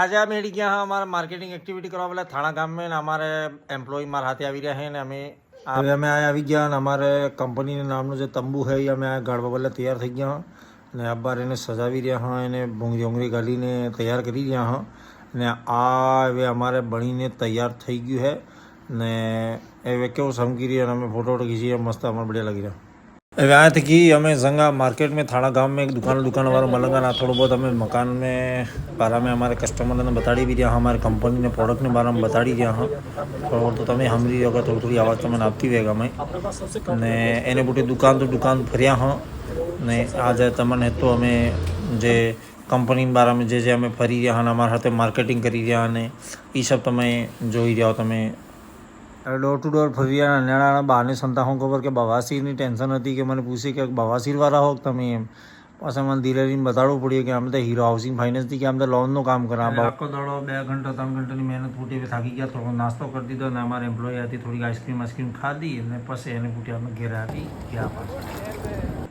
આજે અમે હેડી ગયા હા અમારે માર્કેટિંગ એક્ટિવિટી કરવા પેલા થાણા ગામ में અમારે એમ્પ્લોય મારા હાથે આવી રહ્યા છે ને અમે આવી ગયા અને અમારે કંપનીના નામનું જે તંબુ છે એ અમે આ ગાળવા પહેલાં તૈયાર થઈ ગયા અને આ બાર એને સજાવી રહ્યા હા એને ભૂંગળી ભૂંગળી ગાલીને તૈયાર કરી રહ્યા હા ને આ હવે અમારે બનીને તૈયાર થઈ ગયું છે ને હવે કેવું સમકી રહ્યા અમે फोटो वोटो खींची मस्त हमारे बढ़िया लगी रहा હવે આ थी हमें जंगा मार्केट में थाना गांव में एक दुकान वाला मलंगा ना थोड़ा बहुत हमें मकान में बारे में हमारे कस्टमर ने बताड़ी भी दिया हमारे कंपनी ने प्रोडक्ट ने बारे में बताड़ी दिया हाँ थोड़ा बहुत तो तमें हमरी अगर थोड़ी थोड़ी आवाज़ तो मैंने आपती रहेगा मैं ने एने बूटी दुकान फरिया हाँ ने आज तमन है तो हमें जे कंपनी बारे में जे हमें फरी रहा हमारे हाथ मार्केटिंग करी रहा ने ये सब તમે જોઈ રહ્યા તમે डोर टू डोर फरी રહ્યા નાના બહારની સંતા હું ખબર કે બવાસીરની ટેન્શન હતી કે મને પૂછી કે બવાસીરવાળા હો તમે એમ પાછા મને ધીરે ધીરે બતાડવું પડ્યું કે અમે તો હીરો હાઉસિંગ ફાઇનાન્સથી કે અમે તો લોનનું કામ કરા આખો દાડો 2 ઘંટા 3 ઘંટાની મહેનત ફૂટી થાકી ગયા થોડો નાસ્તો કરી દીધો અને અમારે એમ્પ્લોય હતી થોડી આઈસ્ક્રીમ ખાધી અને પછી એને ફૂટી અમે ઘેર આવી ગયા પાછા